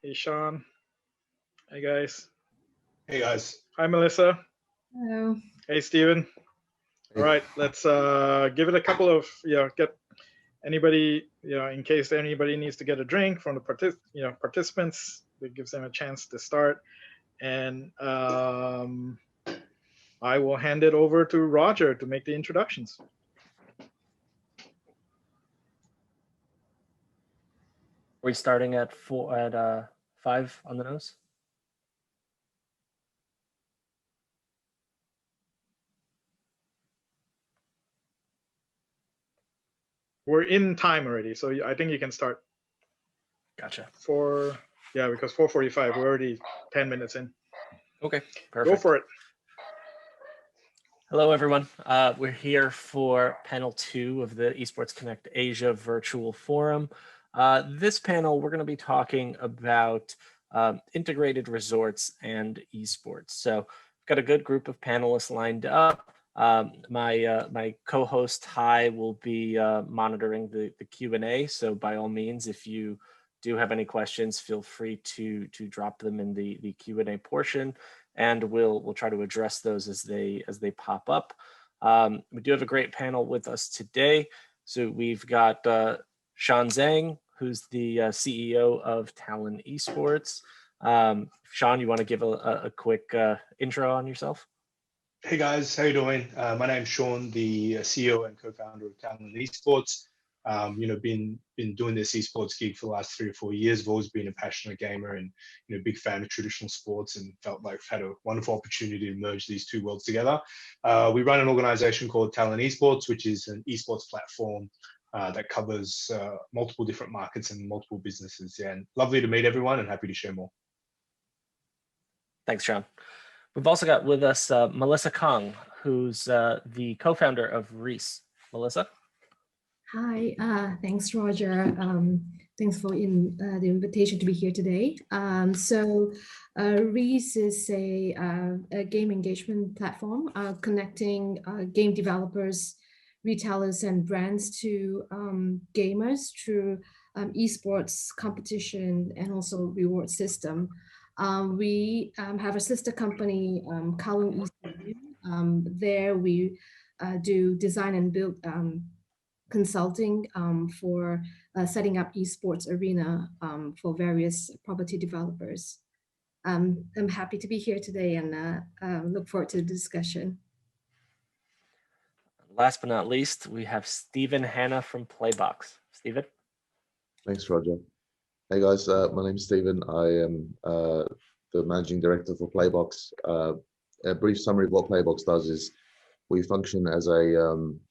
Hey, Sean. Hey, guys. Hey guys. Hi, Melissa. Hello. Hey, Steven. All right, let's give it a couple of, get anybody, in case anybody needs to get a drink from the participants, it gives them a chance to start. And I will hand it over to Roger to make the introductions. Are we starting at 5 on the nose? We're in time already, so I think you can start. Gotcha. Because 4:45, we're already 10 minutes in. Okay, perfect. Go for it. Hello, everyone. We're here for panel 2 of the Esports Connect Asia Virtual Forum. This panel, we're going to be talking about integrated resorts and esports. So we've got a good group of panelists lined up. My co-host Ty will be monitoring the Q&A. So by all means, if you do have any questions, feel free to drop them in the Q&A portion, and we'll try to address those as they pop up. We do have a great panel with us today. So we've got Sean Zhang, who's the CEO of Talon Esports. Sean, you want to give a quick intro on yourself? Hey guys, how you doing? My name's Sean, the CEO and co-founder of Talon Esports. Been doing this esports gig for the last 3 or 4 years. I've always been a passionate gamer and big fan of traditional sports, and felt like I've had a wonderful opportunity to merge these two worlds together. We run an organization called Talon Esports, which is an esports platform that covers multiple different markets and multiple businesses. Yeah, and lovely to meet everyone and happy to share more. Thanks, Sean. We've also got with us Melissa Kong, who's the co-founder of Reese. Melissa? Hi, thanks, Roger. Thanks for the invitation to be here today. Reese is a game engagement platform connecting game developers, retailers, and brands to gamers through esports competition and also reward system. We have a sister company, Kowloon Esports. There we do design and build consulting for setting up esports arena for various property developers. I'm happy to be here today and look forward to the discussion. Last but not least, we have Stephen Hanna from Playbox. Stephen? Thanks, Roger. Hey guys, my name is Stephen. I am the managing director for Playbox. A brief summary of what Playbox does is we function as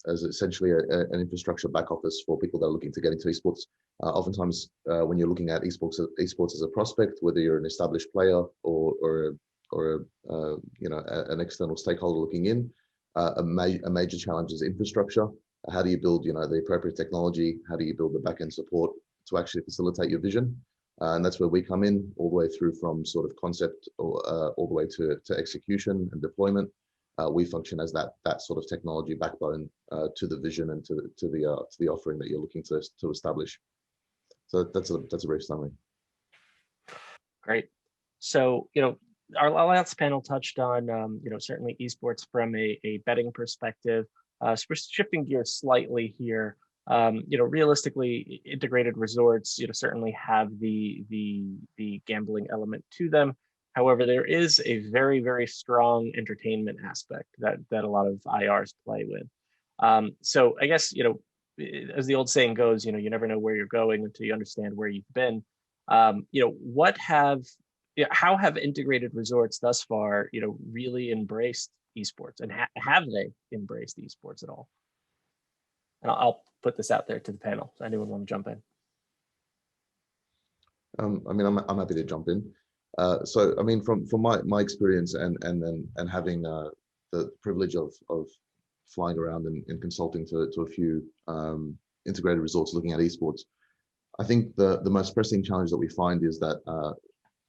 essentially an infrastructure back office for people that are looking to get into esports. Oftentimes, when you're looking at esports as a prospect, whether you're an established player or an external stakeholder looking in, a major challenge is infrastructure. How do you build the appropriate technology? How do you build the back end support to actually facilitate your vision? And that's where we come in, all the way through from sort of concept all the way to execution and deployment. We function as that sort of technology backbone to the vision and to the offering that you're looking to establish. So that's a brief summary. Great. So our last panel touched on certainly esports from a betting perspective. So we're shifting gears slightly here. Realistically, integrated resorts certainly have the gambling element to them. However, there is a very, very strong entertainment aspect that a lot of IRs play with. So I guess, as the old saying goes, you never know where you're going until you understand where you've been. How have integrated resorts thus far, really embraced esports, and have they embraced esports at all? And I'll put this out there to the panel. Does anyone want to jump in? I'm happy to jump in. So, from my experience and having the privilege of flying around and consulting to a few integrated resorts looking at esports, I think the most pressing challenge that we find is that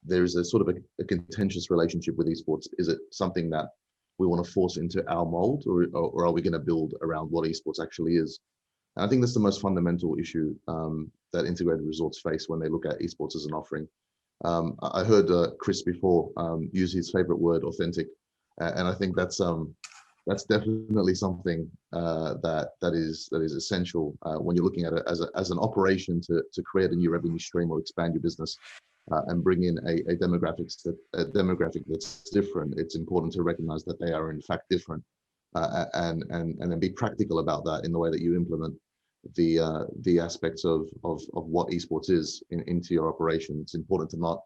there is a sort of a contentious relationship with esports. Is it something that we want to force into our mold, or are we going to build around what esports actually is? And I think that's the most fundamental issue that integrated resorts face when they look at esports as an offering. I heard Chris before use his favorite word, authentic, and I think that's definitely something that is essential when you're looking at it as an operation to create a new revenue stream or expand your business and bring in a demographic that's different. It's important to recognize that they are in fact different, and then be practical about that in the way that you implement the aspects of what esports is into your operation. It's important to not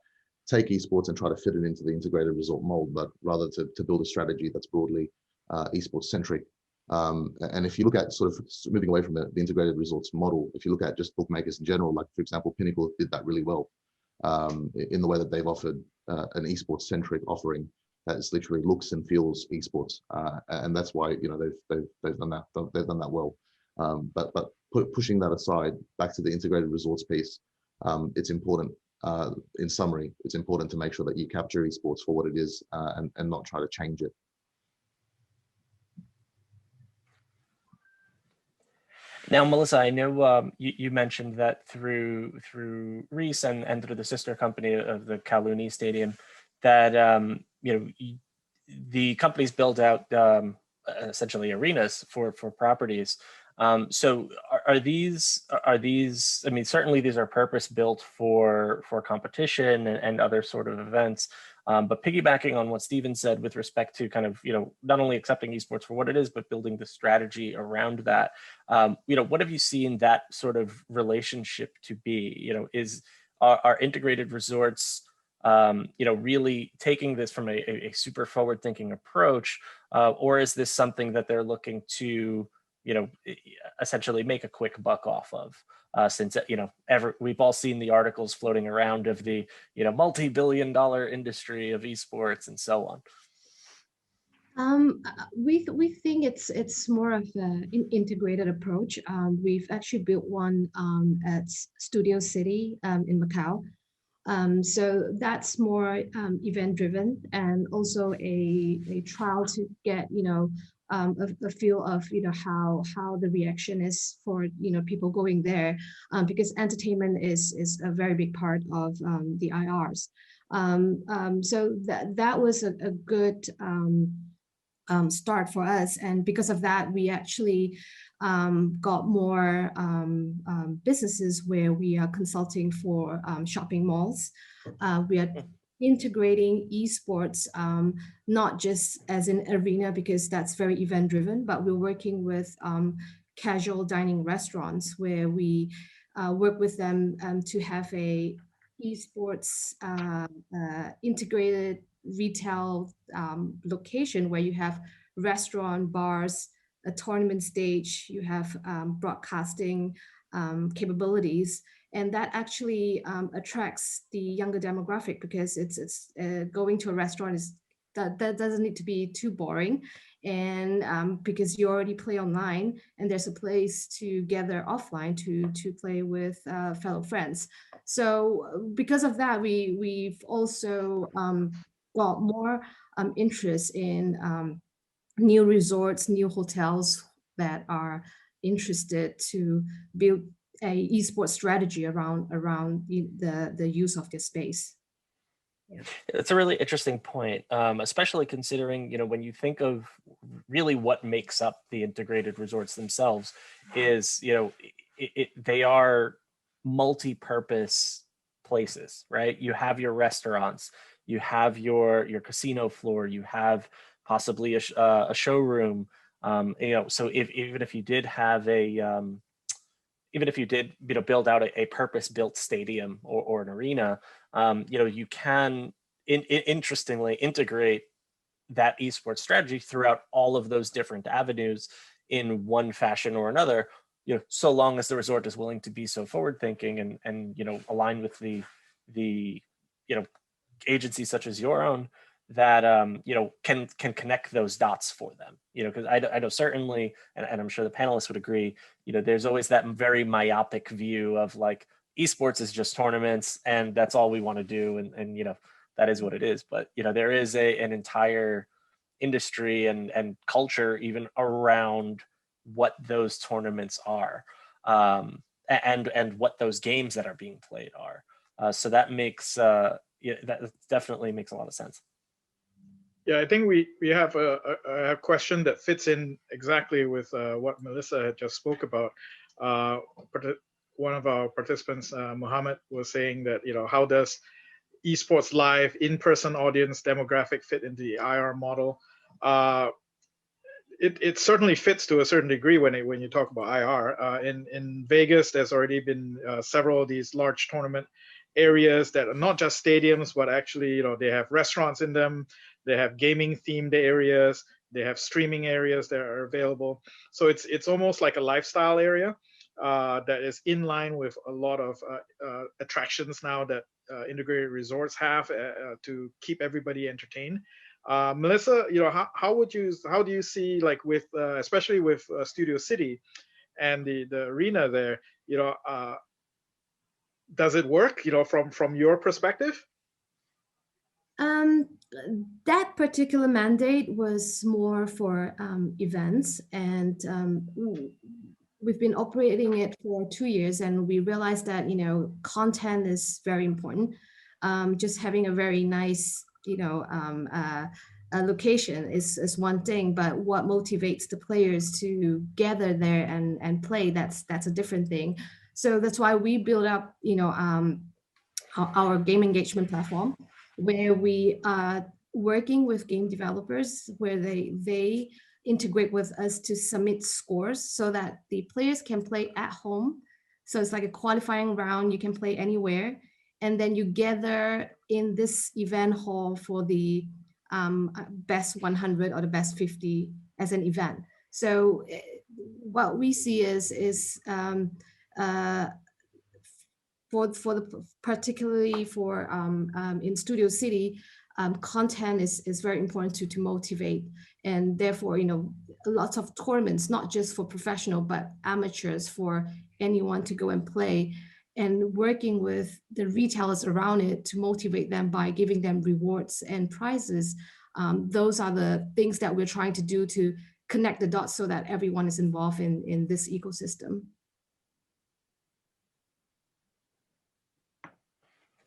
take esports and try to fit it into the integrated resort mold, but rather to build a strategy that's broadly esports centric. And if you look at sort of moving away from the integrated resorts model, if you look at just bookmakers in general, like for example, Pinnacle did that really well in the way that they've offered an esports centric offering that is literally looks and feels esports, and that's why they've done that well. But pushing that aside, back to the integrated resorts piece, it's important. In summary, it's important to make sure that you capture esports for what it is and not try to change it. Now, Melissa, I know you mentioned that through Reese and through the sister company of the Kowloon Stadium, that the companies build out essentially arenas for properties. So are these? I mean, certainly these are purpose built for competition and other sort of events. But piggybacking on what Steven said with respect to kind of, not only accepting esports for what it is, but building the strategy around that, what have you seen that sort of relationship to be? Are integrated resorts, really taking this from a super forward thinking approach, or is this something that they're looking to, essentially make a quick buck off of? Since we've all seen the articles floating around of the multi-billion-dollar industry of esports and so on. We think it's more of an integrated approach. We've actually built one at Studio City in Macau. So that's more event driven, and also a trial to get a feel of how the reaction is for people going there, because entertainment is a very big part of the IRs. So that was a good start for us, and because of that we actually got more businesses where we are consulting for shopping malls. We are integrating esports, not just as an arena because that's very event driven, but we're working with casual dining restaurants where we work with them to have a esports integrated retail location where you have restaurant, bars, a tournament stage, you have broadcasting capabilities, and that actually attracts the younger demographic because it's going to a restaurant that doesn't need to be too boring, and because you already play online and there's a place to gather offline to play with fellow friends. So because of that, we've also got more interest in new resorts, new hotels that are interested to build a esports strategy around the use of this space. Yeah. It's a really interesting point, especially considering, when you think of really what makes up the integrated resorts themselves is, they are multi-purpose places, right? You have your restaurants, you have your casino floor, you have possibly a showroom. So even if you did have even if you did build out a purpose-built stadium or an arena, you can interestingly integrate that esports strategy throughout all of those different avenues in one fashion or another, so long as the resort is willing to be so forward thinking and align with the agencies such as your own that can connect those dots for them, because I know certainly, and I'm sure the panelists would agree, there's always that very myopic view of like esports is just tournaments and that's all we want to do, and that is what it is. But there is an entire industry and culture even around what those tournaments are, and what those games that are being played are. So that makes yeah, that definitely makes a lot of sense. Yeah, I think we have a question that fits in exactly with what Melissa had just spoke about. Uh, One of our participants, Mohammed, was saying that, how does esports live in-person audience demographic fit into the IR model? It certainly fits to a certain degree when you talk about IR. In Vegas, there's already been several of these large tournament areas that are not just stadiums, but actually, they have restaurants in them. They have gaming themed areas. They have streaming areas that are available. So it's almost like a lifestyle area that is in line with a lot of attractions now that integrated resorts have to keep everybody entertained. Melissa, how do you see, like, with especially with Studio City and the arena there, does it work, from your perspective? Um, that particular mandate was more for events, and we've been operating it for 2 years, and we realized that content is very important. Just having a very nice a location is one thing, but what motivates the players to gather there and play, that's a different thing. So that's why we build up our game engagement platform, where we are working with game developers, where they integrate with us to submit scores so that the players can play at home. So it's like a qualifying round, you can play anywhere, and then you gather in this event hall for the best 100 or the best 50 as an event. So what we see is uh, for the particularly for in Studio City, content is very important to motivate, and therefore lots of tournaments, not just for professional but amateurs, for anyone to go and play, and working with the retailers around it to motivate them by giving them rewards and prizes. Those are the things that we're trying to do to connect the dots so that everyone is involved in this ecosystem.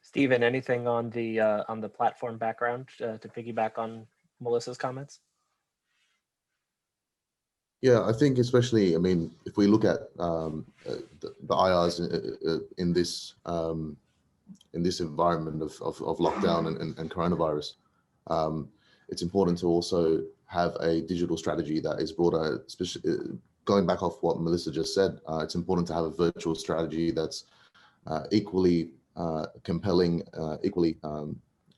Stephen, anything on the platform background to piggyback on Melissa's comments? Yeah, I think especially, I mean, if we look at the IRs in this environment of lockdown and coronavirus, it's important to also have a digital strategy that is broader. Going back off what Melissa just said, it's important to have a virtual strategy that's equally compelling, equally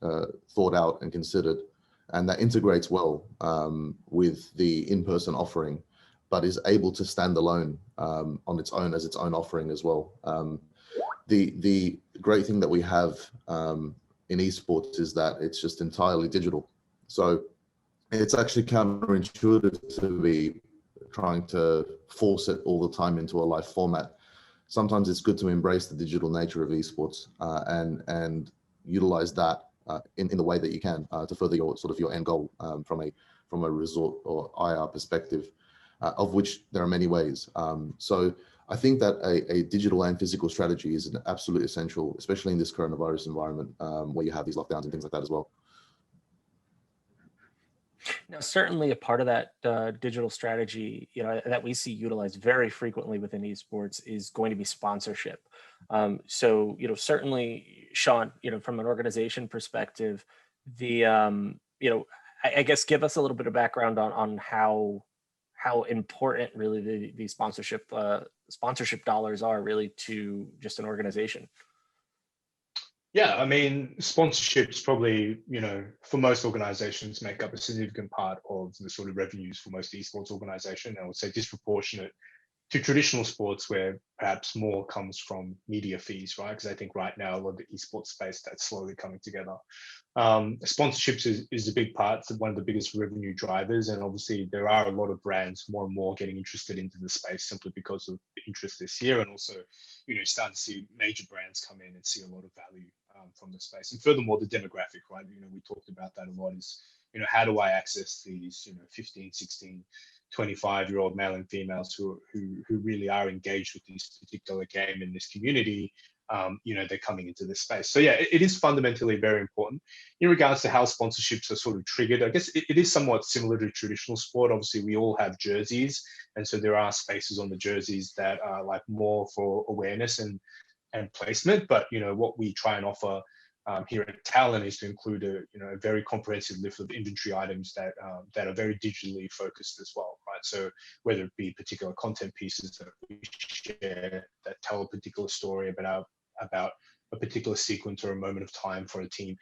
thought out and considered, and that integrates well with the in-person offering, but is able to stand alone on its own as its own offering as well. The great thing that we have in esports is that it's just entirely digital. So it's actually counterintuitive to be trying to force it all the time into a live format. Sometimes it's good to embrace the digital nature of esports and utilize that in the way that you can to further your your end goal from a resort or IR perspective, of which there are many ways. So I think that a digital and physical strategy is an absolute essential, especially in this coronavirus environment where you have these lockdowns and things like that as well. Now, certainly a part of that digital strategy, that we see utilized very frequently within esports is going to be sponsorship. So, certainly, Sean, from an organization perspective, I guess give us a little bit of background on how important really the sponsorship dollars are really to just an organization. Yeah, I mean, sponsorships probably, for most organizations make up a significant part of the sort of revenues for most esports organization. I would say disproportionate to traditional sports, where perhaps more comes from media fees, right? Because I think right now a lot of the esports space that's slowly coming together. Sponsorships is a big part, one of the biggest revenue drivers, and obviously there are a lot of brands more and more getting interested into the space simply because of the interest this year, and also starting to see major brands come in and see a lot of value from the space. And furthermore, the demographic, right? We talked about that a lot. Is how do I access these 15, 16, 25-year-old male and females who really are engaged with this particular game in this community, they're coming into this space. So yeah, it is fundamentally very important. In regards to how sponsorships are sort of triggered, I guess it is somewhat similar to traditional sport. Obviously, we all have jerseys, and so there are spaces on the jerseys that are like more for awareness and placement. But what we try and offer here at Talon is to include a very comprehensive list of inventory items that are very digitally focused as well, right? So whether it be particular content pieces that we share that tell a particular story about a particular sequence or a moment of time for a team,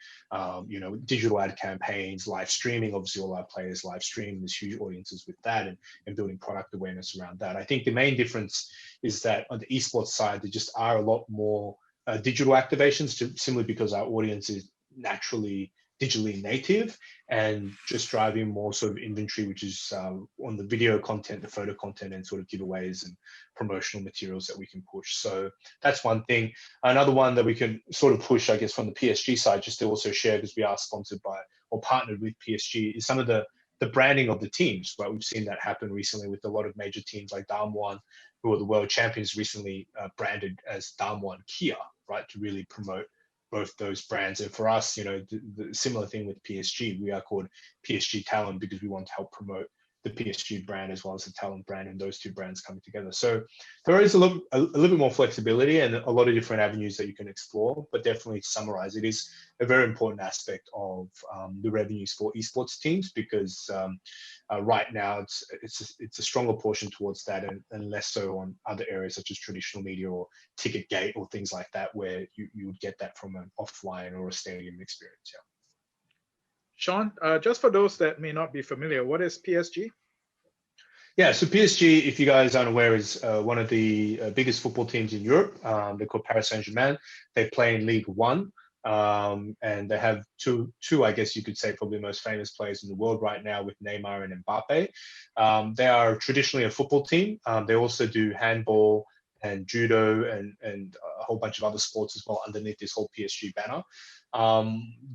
digital ad campaigns, live streaming. Obviously, all our players live stream. There's huge audiences with that, and building product awareness around that. I think the main difference is that on the esports side, there just are a lot more digital activations, simply because our audience is naturally digitally native, and just driving more sort of inventory, which is on the video content, the photo content, and sort of giveaways and promotional materials that we can push. So that's one thing. Another one that we can sort of push, I guess, from the PSG side, just to also share, because we are sponsored by or partnered with PSG, is some of the branding of the teams, right? We've seen that happen recently with a lot of major teams like Damwon, who are the world champions, recently branded as Damwon Kia, right, to really promote both those brands. And for us, the similar thing with PSG, we are called PSG Talon because we want to help promote the PSG brand as well as the Talon brand, and those two brands coming together. So there is a little bit more flexibility and a lot of different avenues that you can explore, but definitely to summarize, it is a very important aspect of the revenues for esports teams, because right now it's a stronger portion towards that, and less so on other areas such as traditional media or ticket gate or things like that, where you would get that from an offline or a stadium experience. Yeah. Sean, just for those that may not be familiar, what is PSG? Yeah, so PSG, if you guys aren't aware, is one of the biggest football teams in Europe. They're called Paris Saint-Germain. They play in League One, and they have two, I guess you could say, probably the most famous players in the world right now, with Neymar and Mbappe. They are traditionally a football team. They also do handball and judo and a whole bunch of other sports as well underneath this whole PSG banner.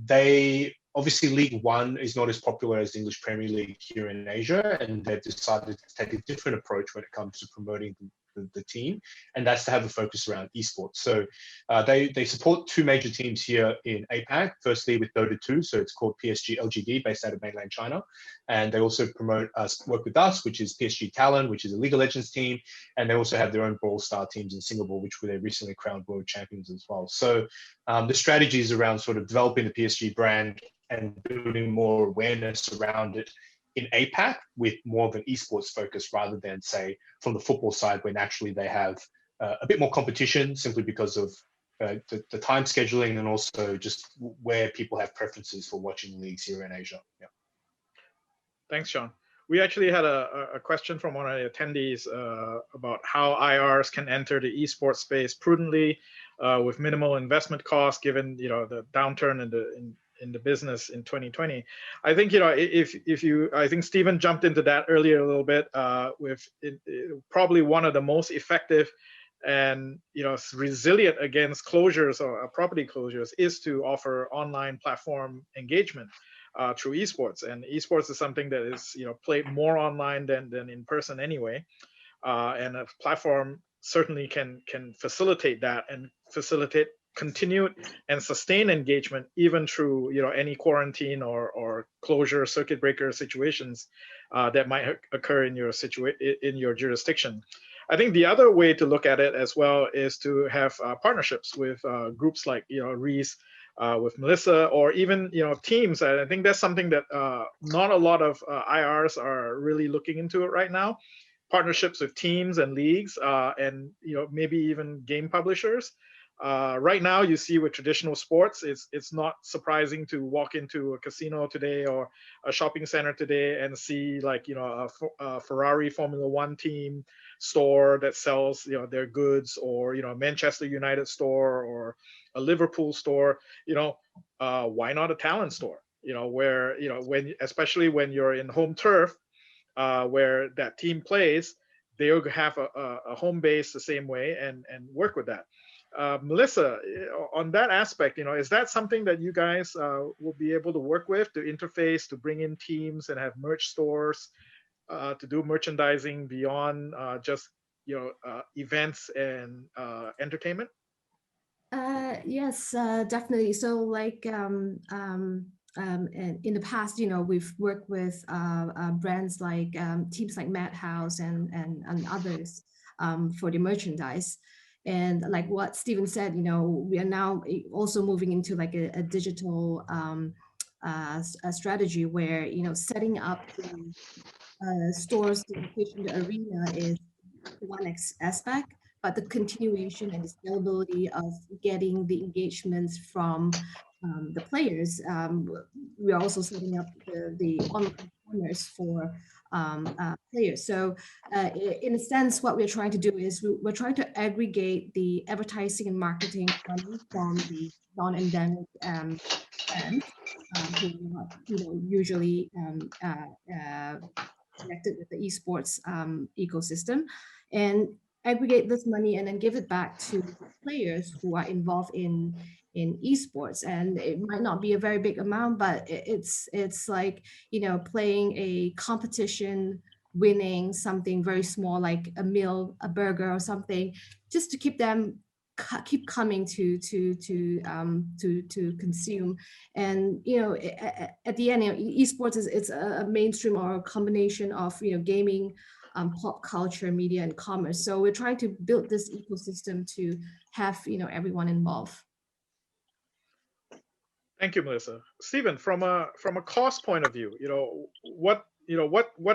They obviously, League One is not as popular as the English Premier League here in Asia, and they've decided to take a different approach when it comes to promoting the team, and that's to have a focus around esports. So they support two major teams here in APAC, firstly with Dota 2, so it's called PSG LGD, based out of mainland China, and they also work with us, which is PSG Talon, which is a League of Legends team, and they also have their own Brawl Star teams in Singapore, which were they recently crowned world champions as well. So the strategy is around sort of developing the PSG brand and building more awareness around it in APAC, with more of an esports focus, rather than, say, from the football side, where naturally they have a bit more competition, simply because of the time scheduling, and also just where people have preferences for watching leagues here in Asia. Yeah. Thanks, Sean. We actually had a question from one of the attendees about how IRs can enter the esports space prudently with minimal investment costs, given the downturn in the business in 2020. I think I think Stephen jumped into that earlier a little bit with probably one of the most effective and resilient against closures or property closures is to offer online platform engagement through esports. And esports is something that is played more online than in person anyway, and a platform certainly can facilitate that and facilitate continued and sustained engagement even through any quarantine or closure circuit breaker situations that might occur in your jurisdiction. I think the other way to look at it as well is to have partnerships with groups like Reese, with Melissa, or even teams. I think that's something that not a lot of IRs are really looking into it right now. Partnerships with teams and leagues, and maybe even game publishers. Right now, you see with traditional sports, it's not surprising to walk into a casino today or a shopping center today and see like a Ferrari Formula One team store that sells their goods, or a Manchester United store or a Liverpool store. Why not a Talent store? Where especially when you're in home turf, where that team plays, they'll have a home base the same way and work with that. Melissa, on that aspect, is that something that you guys will be able to work with, to interface, to bring in teams and have merch stores, to do merchandising beyond just events and entertainment? Yes, definitely. So like and in the past, we've worked with brands like teams like Madhouse and others for the merchandise. And like what Stephen said, we are now also moving into like a digital a strategy where, setting up the stores, the location, the arena is one aspect, but the continuation and the scalability of getting the engagements from the players. We are also setting up the online corners for players. So in a sense, what we're trying to do is we're trying to aggregate the advertising and marketing money from the non-endemic brands who are, usually connected with the esports ecosystem, and aggregate this money and then give it back to players who are involved in esports. And it might not be a very big amount, but it's like, playing a competition, winning something very small like a meal, a burger or something, just to keep them keep coming to consume. And at the end, esports is it's a mainstream or a combination of gaming, pop culture, media, and commerce. So we're trying to build this ecosystem to have everyone involved. Thank you, Melissa. Stephen, from a cost point of view, what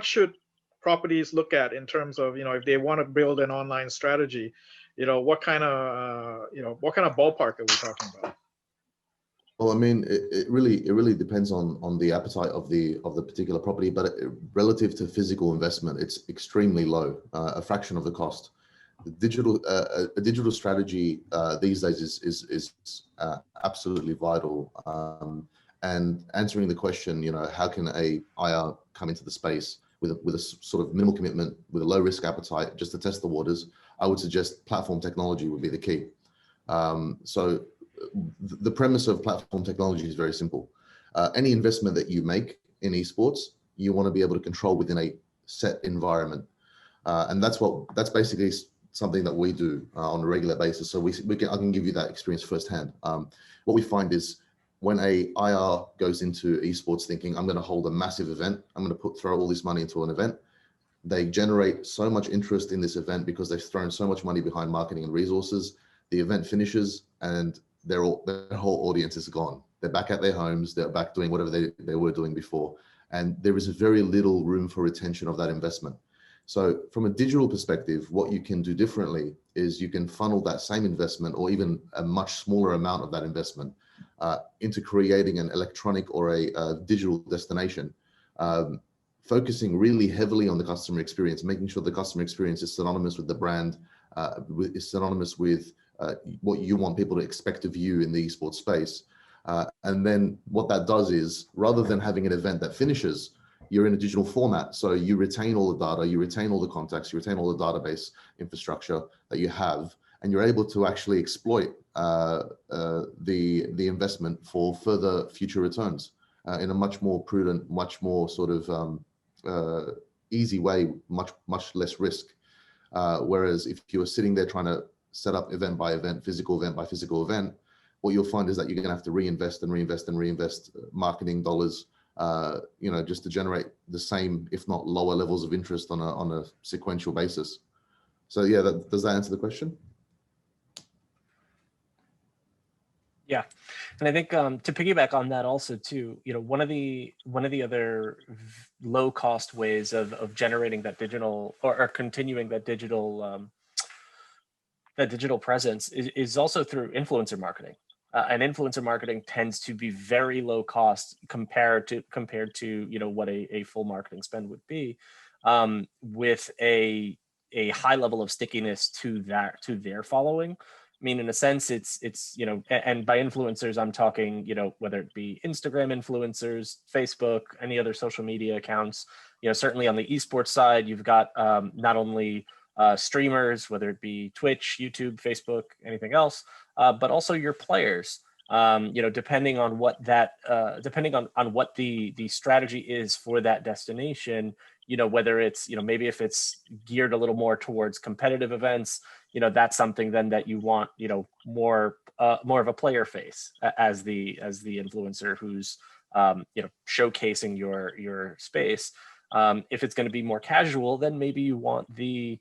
should properties look at in terms of, if they want to build an online strategy, what kind of ballpark are we talking about? Well, I mean, it really depends on the appetite of the particular property, but relative to physical investment, it's extremely low, a fraction of the cost. The a digital strategy these days is absolutely vital. And answering the question, how can a IR come into the space with a sort of minimal commitment, with a low risk appetite, just to test the waters? I would suggest platform technology would be the key. So the premise of platform technology is very simple. Any investment that you make in esports, you want to be able to control within a set environment. And that's basically something that we do on a regular basis. So I can give you that experience firsthand. What we find is when a IR goes into esports thinking, I'm going to hold a massive event, I'm going to throw all this money into an event, they generate so much interest in this event because they've thrown so much money behind marketing and resources. The event finishes and their whole audience is gone. They're back at their homes. They're back doing whatever they were doing before. And there is very little room for retention of that investment. So from a digital perspective, what you can do differently is you can funnel that same investment or even a much smaller amount of that investment into creating an electronic or a digital destination, focusing really heavily on the customer experience, making sure the customer experience is synonymous with the brand, is synonymous with what you want people to expect of you in the esports space. And then what that does is, rather than having an event that finishes, you're in a digital format. So you retain all the data, you retain all the contacts, you retain all the database infrastructure that you have, and you're able to actually exploit the investment for further future returns in a much more prudent, much more sort of easy way, much less risk. Whereas if you were sitting there trying to set up event by event, physical event by physical event, what you'll find is that you're going to have to reinvest and reinvest and reinvest marketing dollars, just to generate the same, if not lower levels of interest on a sequential basis. So yeah, does that answer the question? Yeah, and I think to piggyback on that also too, one of the other low cost ways of generating that digital or continuing that digital presence is also through influencer marketing. And influencer marketing tends to be very low cost compared to what a full marketing spend would be, with a high level of stickiness to their following. I mean, in a sense, it's and by influencers, I'm talking, whether it be Instagram influencers, Facebook, any other social media accounts. Certainly on the esports side, you've got not only streamers, whether it be Twitch, YouTube, Facebook, anything else, but also your players. Depending on what that, depending on what the strategy is for that destination, whether it's, maybe if it's geared a little more towards competitive events, that's something then that you want, more of a player face as the influencer who's, showcasing your space. If it's going to be more casual, then maybe you want the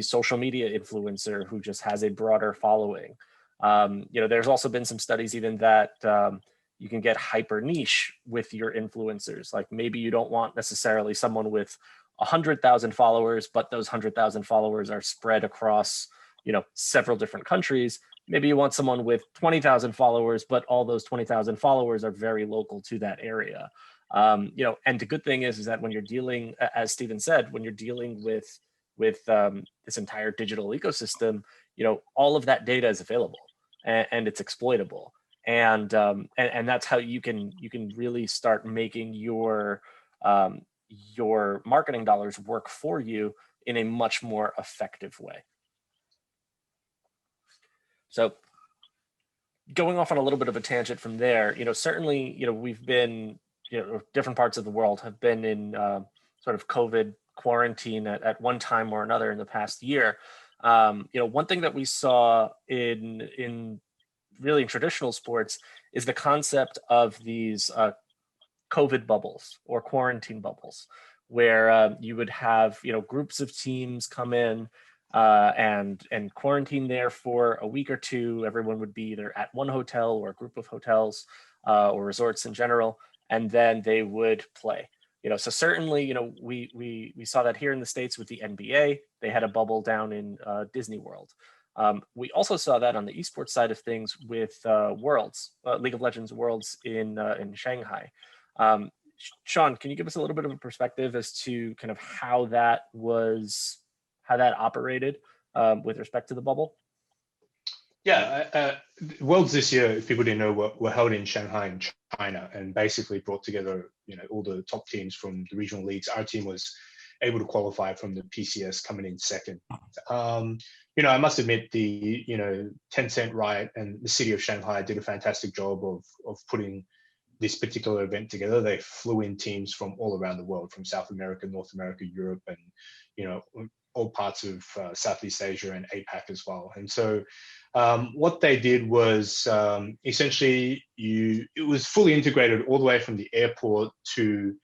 social media influencer who just has a broader following. There's also been some studies even that you can get hyper niche with your influencers. Like maybe you don't want necessarily someone with 100,000 followers, but those 100,000 followers are spread across, several different countries. Maybe you want someone with 20,000 followers, but all those 20,000 followers are very local to that area. And the good thing is that when you're dealing, as Stephen said, when you're dealing with this entire digital ecosystem, all of that data is available and it's exploitable. And that's how you can really start making your marketing dollars work for you in a much more effective way. So going off on a little bit of a tangent from there, certainly, we've been, different parts of the world have been in sort of COVID quarantine at one time or another in the past year. One thing that we saw in really in traditional sports is the concept of these COVID bubbles or quarantine bubbles, where you would have groups of teams come in and quarantine there for a week or two. Everyone would be either at one hotel or a group of hotels or resorts in general, and then they would play. So certainly, we saw that here in the States with the NBA. They had a bubble down in Disney World. We also saw that on the esports side of things with Worlds, League of Legends Worlds in Shanghai. Sean, can you give us a little bit of a perspective as to kind of how that operated with respect to the bubble? Yeah, Worlds this year, if people didn't know, were held in Shanghai in China, and basically brought together, all the top teams from the regional leagues. Our team was able to qualify from the PCS, coming in second. I must admit the Tencent Riot and the city of Shanghai did a fantastic job of putting this particular event together. They flew in teams from all around the world, from South America, North America, Europe, and all parts of Southeast Asia and APAC as well. And so what they did was essentially it was fully integrated all the way from the airport to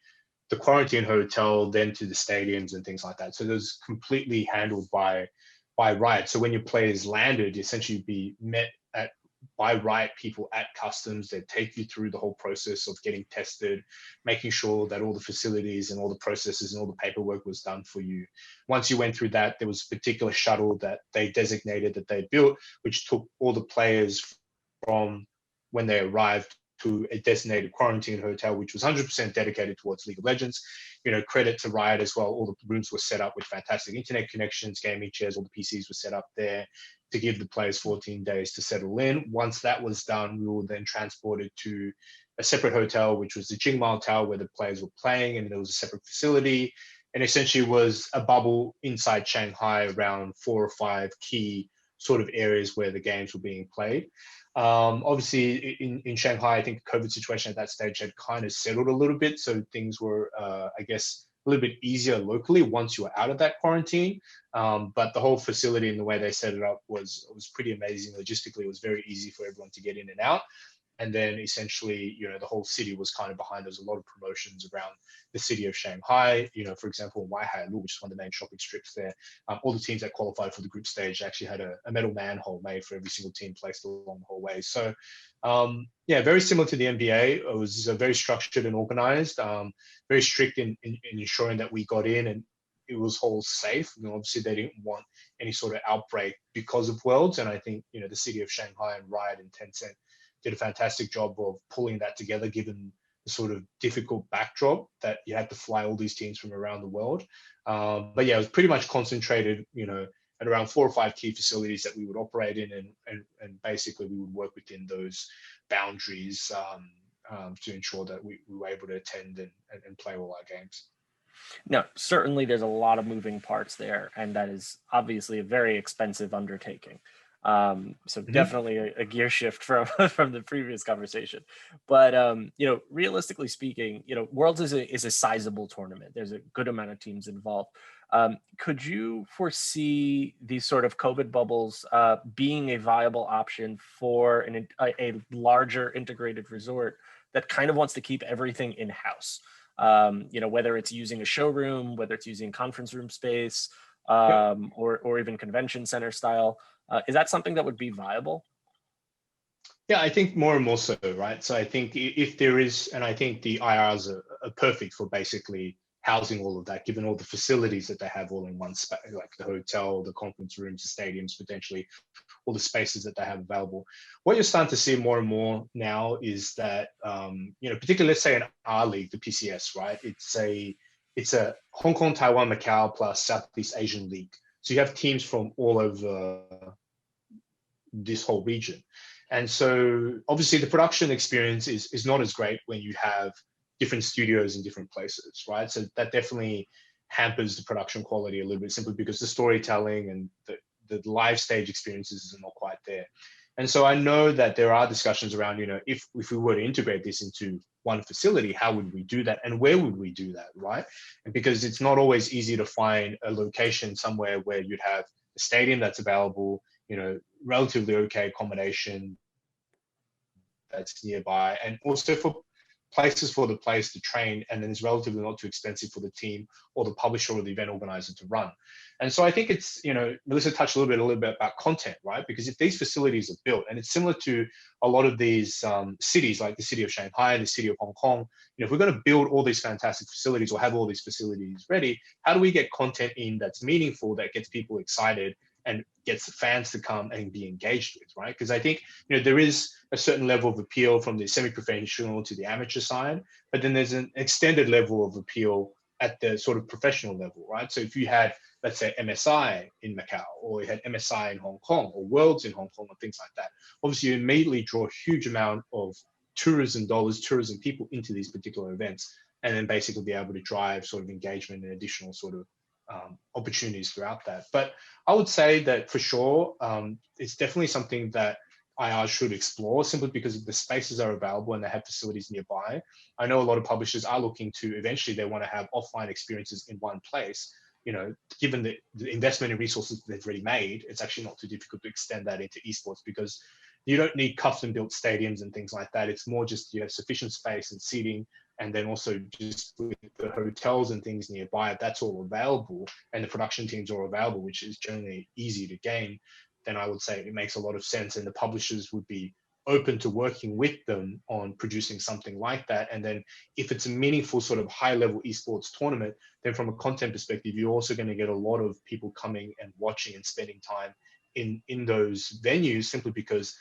the quarantine hotel, then to the stadiums and things like that. So it was completely handled by Riot. So when your players landed, essentially you'd be met by Riot people at customs. They'd take you through the whole process of getting tested, making sure that all the facilities and all the processes and all the paperwork was done for you. Once you went through that, there was a particular shuttle that they designated, that they built, which took all the players from when they arrived to a designated quarantine hotel, which was 100% dedicated towards League of Legends. Credit to Riot as well. All the rooms were set up with fantastic internet connections, gaming chairs, all the PCs were set up there to give the players 14 days to settle in. Once that was done, we were then transported to a separate hotel, which was the Jingmao Tower, where the players were playing, and there was a separate facility, and essentially was a bubble inside Shanghai around 4 or 5 key sort of areas where the games were being played. Obviously in Shanghai, I think the COVID situation at that stage had kind of settled a little bit. So things were, I guess, a little bit easier locally once you were out of that quarantine. But the whole facility and the way they set it up was pretty amazing. Logistically, it was very easy for everyone to get in and out. And then essentially, the whole city was kind of behind. There's a lot of promotions around the city of Shanghai. For example, Waihailu, which is one of the main shopping strips there, all the teams that qualified for the group stage actually had a metal manhole made for every single team placed along the whole way. So, very similar to the NBA. It was very structured and organized, very strict in ensuring that we got in and it was all safe. Obviously, they didn't want any sort of outbreak because of Worlds. And I think, the city of Shanghai and Riot and Tencent did a fantastic job of pulling that together, given the sort of difficult backdrop that you had to fly all these teams from around the world. But yeah, it was pretty much concentrated, at around 4 or 5 key facilities that we would operate in, and basically we would work within those boundaries to ensure that we were able to attend and play all our games. No, certainly there's a lot of moving parts there, and that is obviously a very expensive undertaking. So definitely a gear shift from from the previous conversation. But realistically speaking, Worlds is a sizable tournament. There's a good amount of teams involved. Could you foresee these sort of COVID bubbles being a viable option for a larger integrated resort that kind of wants to keep everything in-house? Whether it's using a showroom, whether it's using conference room space, or even convention center style. Is that something that would be viable? Yeah, I think more and more so, right? So I think if there is, and I think the IRs are perfect for basically housing all of that, given all the facilities that they have all in one space, like the hotel, the conference rooms, the stadiums, potentially all the spaces that they have available. What you're starting to see more and more now is that, particularly let's say in our league, the PCS, right? It's a Hong Kong, Taiwan, Macau plus Southeast Asian league. So you have teams from all over this whole region. And so obviously the production experience is not as great when you have different studios in different places, right? So that definitely hampers the production quality a little bit, simply because the storytelling and the live stage experiences are not quite there. And so I know that there are discussions around, if we were to integrate this into one facility, how would we do that? And where would we do that, right? And because it's not always easy to find a location somewhere where you'd have a stadium that's available, relatively okay accommodation that's nearby, and also for places for the players to train, and then it's relatively not too expensive for the team or the publisher or the event organizer to run. And so I think it's, Melissa touched a little bit about content, right? Because if these facilities are built, and it's similar to a lot of these cities, like the city of Shanghai and the city of Hong Kong, if we're going to build all these fantastic facilities or have all these facilities ready, how do we get content in that's meaningful, that gets people excited and gets the fans to come and be engaged with, right? Because I think, there is a certain level of appeal from the semi-professional to the amateur side, but then there's an extended level of appeal at the sort of professional level, right? So if you had, let's say, MSI in Macau, or you had MSI in Hong Kong, or Worlds in Hong Kong, or things like that, obviously you immediately draw a huge amount of tourism dollars, tourism people into these particular events, and then basically be able to drive sort of engagement and additional sort of opportunities throughout that. But I would say that for sure, it's definitely something that IR should explore, simply because the spaces are available and they have facilities nearby. I know a lot of publishers are looking to, eventually they want to have offline experiences in one place. Given the investment in resources they've already made, it's actually not too difficult to extend that into esports, because you don't need custom built stadiums and things like that. It's more just you have sufficient space and seating, and then also just with the hotels and things nearby, if that's all available and the production teams are available, which is generally easy to gain, then I would say it makes a lot of sense, and the publishers would be open to working with them on producing something like that. And then if it's a meaningful sort of high level esports tournament, then from a content perspective, you're also going to get a lot of people coming and watching and spending time in those venues, simply because,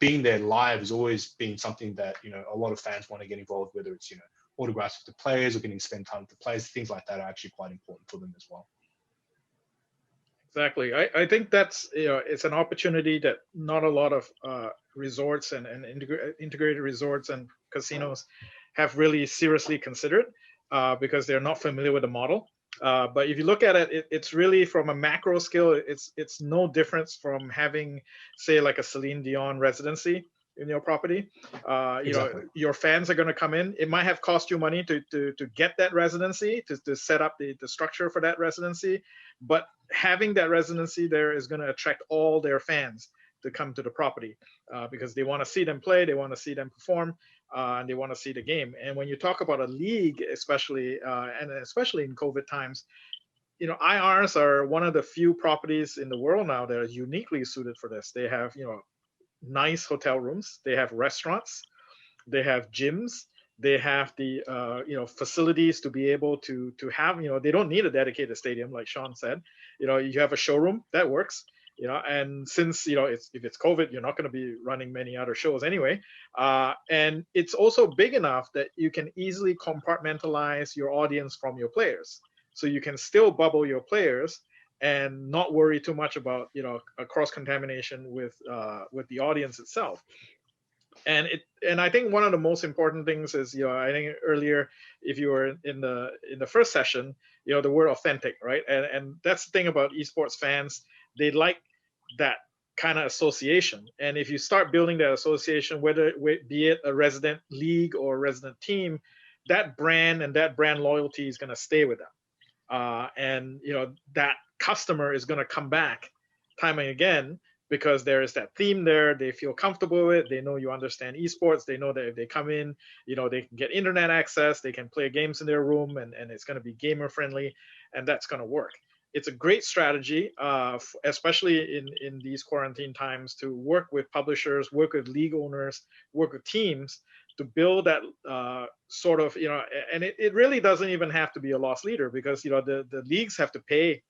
being there live has always been something that, a lot of fans want to get involved, whether it's, autographs with the players or getting to spend time with the players, things like that are actually quite important for them as well. Exactly. I think that's, it's an opportunity that not a lot of resorts and integrated resorts and casinos have really seriously considered, because they're not familiar with the model. But if you look at it, it's really from a macro scale, it's no difference from having, say, like a Celine Dion residency in your property. Exactly. Your fans are going to come in. It might have cost you money to get that residency, to set up the structure for that residency, but having that residency there is going to attract all their fans to come to the property, because they want to see them play, they want to see them perform, and they want to see the game. And when you talk about a league, especially and especially in COVID times, IRs are one of the few properties in the world now that are uniquely suited for this. They have, nice hotel rooms, they have restaurants, they have gyms, they have the facilities to be able to have, they don't need a dedicated stadium, like Sean said. You have a showroom that works. And since if it's COVID, you're not going to be running many other shows anyway, and it's also big enough that you can easily compartmentalize your audience from your players, so you can still bubble your players and not worry too much about a cross contamination with the audience itself. And I think one of the most important things is, I think earlier, if you were in the first session, the word authentic, right? And that's the thing about esports fans. They like that kind of association. And if you start building that association, whether be it a resident league or a resident team, that brand and that brand loyalty is going to stay with them. And that customer is going to come back time and again because there is that theme there. They feel comfortable with it. They know you understand esports. They know that if they come in, they can get internet access. They can play games in their room, and it's going to be gamer friendly, and that's going to work. It's a great strategy, especially in these quarantine times, to work with publishers, work with league owners, work with teams to build that sort of, and it really doesn't even have to be a loss leader, because the leagues have to pay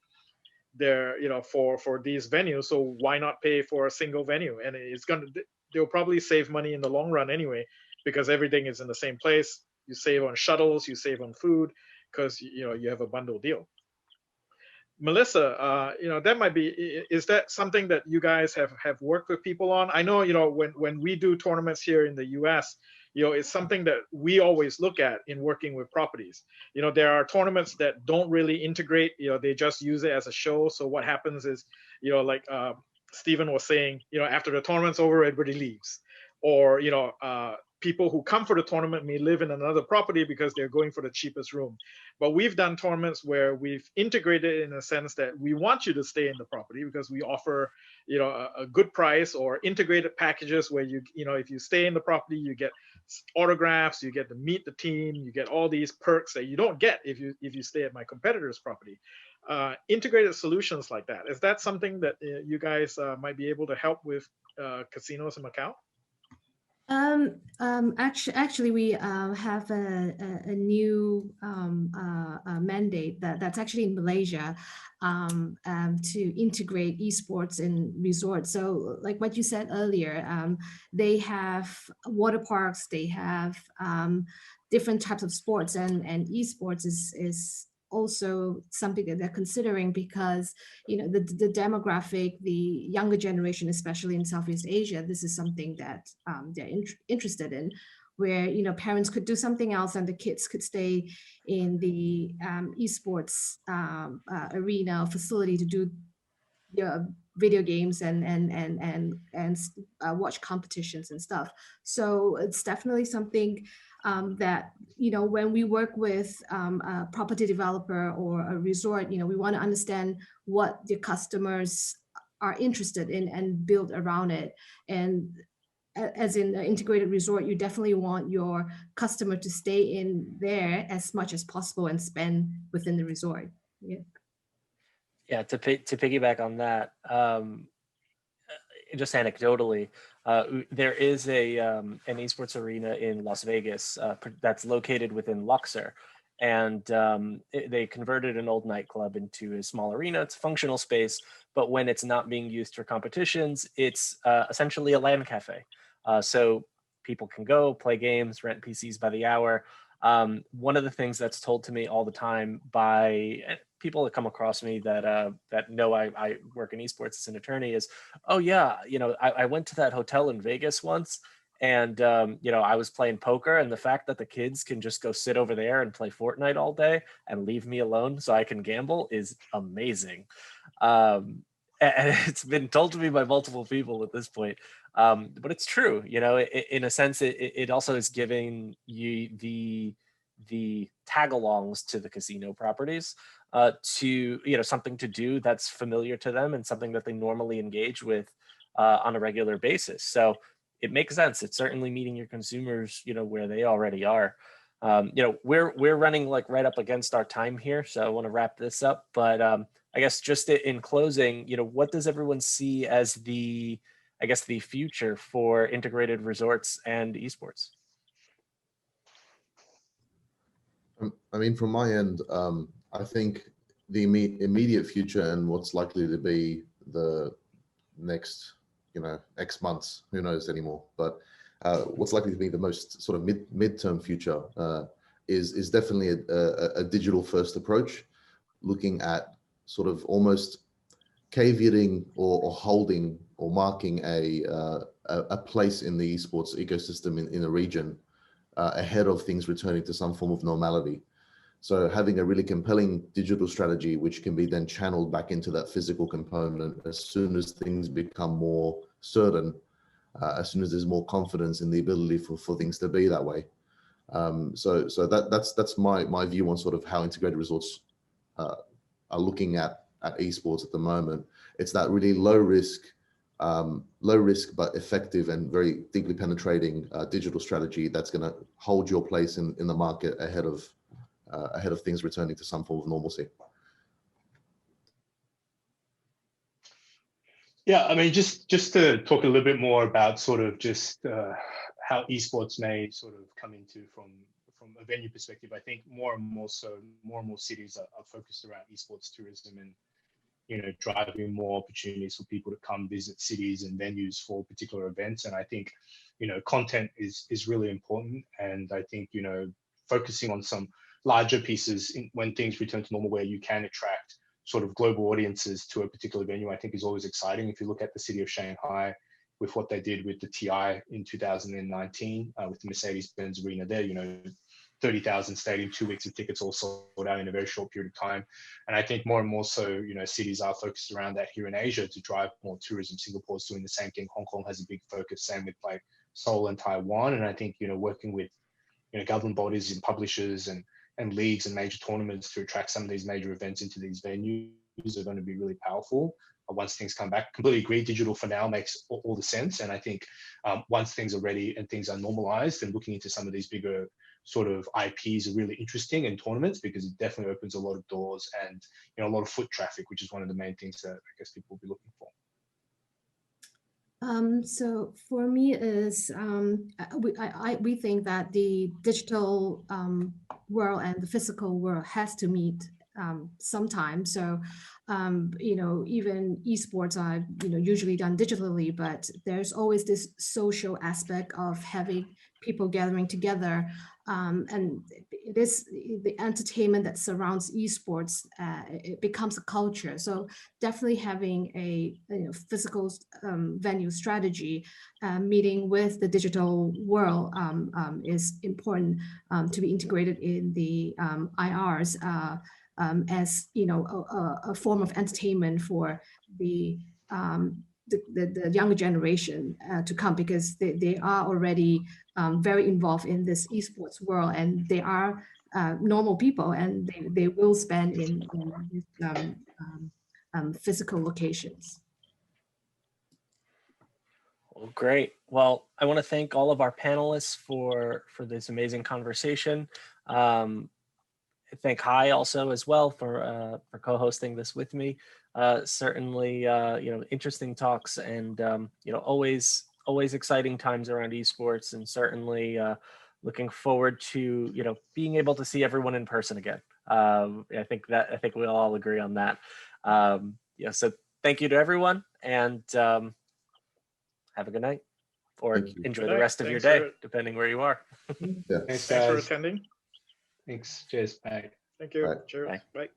their for these venues. So why not pay for a single venue? And they'll probably save money in the long run anyway, because everything is in the same place. You save on shuttles, you save on food, because you have a bundle deal. Melissa, that might be, is that something that you guys have worked with people on? I know, when we do tournaments here in the US, it's something that we always look at in working with properties. There are tournaments that don't really integrate, they just use it as a show. So what happens is, like Stephen was saying, after the tournament's over, everybody leaves. Or, people who come for the tournament may live in another property because they're going for the cheapest room. But we've done tournaments where we've integrated in a sense that we want you to stay in the property because we offer, a good price, or integrated packages where if you stay in the property, you get autographs, you get to meet the team, you get all these perks that you don't get if you stay at my competitor's property. Integrated solutions like that. Is that something that you guys might be able to help with casinos in Macau? Actually, we have a new mandate that's actually in Malaysia to integrate esports in resorts. So, like what you said earlier, they have water parks, they have different types of sports, and esports is also something that they're considering, because the demographic, the younger generation, especially in Southeast Asia, this is something that they're interested in, where parents could do something else and the kids could stay in the esports arena facility to do video games and watch competitions and stuff. So it's definitely something that when we work with a property developer or a resort, we want to understand what the customers are interested in and build around it. And as in an integrated resort, you definitely want your customer to stay in there as much as possible and spend within the resort. Yeah, to piggyback on that, just anecdotally, there is an esports arena in Las Vegas that's located within Luxor, and they converted an old nightclub into a small arena. It's a functional space, but when it's not being used for competitions, it's essentially a LAN cafe. So people can go play games, rent PCs by the hour. One of the things that's told to me all the time by people that come across me that know I work in esports as an attorney is, oh yeah, I went to that hotel in Vegas once, and I was playing poker, and the fact that the kids can just go sit over there and play Fortnite all day and leave me alone so I can gamble is amazing. And it's been told to me by multiple people at this point. But it's true, in a sense, it also is giving you the tag-alongs to the casino properties to, something to do that's familiar to them and something that they normally engage with on a regular basis. So it makes sense. It's certainly meeting your consumers, where they already are. We're running like right up against our time here, so I want to wrap this up. But I guess just in closing, what does everyone see as the future for integrated resorts and esports? I mean, from my end, I think the immediate future and what's likely to be the next, X months, who knows anymore, but what's likely to be the most sort of midterm future is definitely a digital first approach, looking at sort of almost caveating or holding or marking a place in the esports ecosystem in a region ahead of things returning to some form of normality. So having a really compelling digital strategy, which can be then channeled back into that physical component as soon as things become more certain, as soon as there's more confidence in the ability for things to be that way. So that's my view on sort of how integrated resorts are looking at esports at the moment. It's that really low risk but effective and very deeply penetrating digital strategy that's going to hold your place in the market ahead of things returning to some form of normalcy. Yeah, I mean, just to talk a little bit more about sort of just how esports may sort of come into from a venue perspective. I think more and more cities are focused around esports tourism and, you know, driving more opportunities for people to come visit cities and venues for particular events. And I think, you know, content is really important. And I think, you know, focusing on some larger pieces when things return to normal, where you can attract sort of global audiences to a particular venue, I think is always exciting. If you look at the city of Shanghai with what they did with the TI in 2019 with the Mercedes-Benz Arena there, you know, 30,000 stadium, 2 weeks of tickets all sold out in a very short period of time. And I think more and more so, you know, cities are focused around that here in Asia to drive more tourism. Singapore's doing the same thing. Hong Kong has a big focus, same with like Seoul and Taiwan. And I think, you know, working with, you know, government bodies and publishers and leagues and major tournaments to attract some of these major events into these venues are going to be really powerful once things come back. Completely agree, digital for now makes all the sense. And I think once things are ready and things are normalized, and looking into some of these bigger sort of IPs are really interesting in tournaments, because it definitely opens a lot of doors and, you know, a lot of foot traffic, which is one of the main things that I guess people will be looking for. So for me is we think that the digital world and the physical world has to meet sometime. So you know, even esports are, you know, usually done digitally, but there's always this social aspect of having people gathering together, and it is the entertainment that surrounds esports. It becomes a culture. So definitely having a, you know, physical venue strategy meeting with the digital world is important to be integrated in the IRs as, you know, a form of entertainment for the younger generation to come, because they are already very involved in this esports world, and they are normal people, and they will spend in physical locations. Well, great. Well, I want to thank all of our panelists for this amazing conversation. Thank Hai also as well for co-hosting this with me. Certainly, you know, interesting talks, and you know, always exciting times around esports, and certainly looking forward to, you know, being able to see everyone in person again. I think we'll all agree on that. Yeah. So thank you to everyone, and have a good night, or enjoy the rest of your day, depending where you are. Yeah. Thanks, Thanks for guys. attending. Thanks. Cheers. Bye. Thank you. Bye. Cheers. Bye. Bye.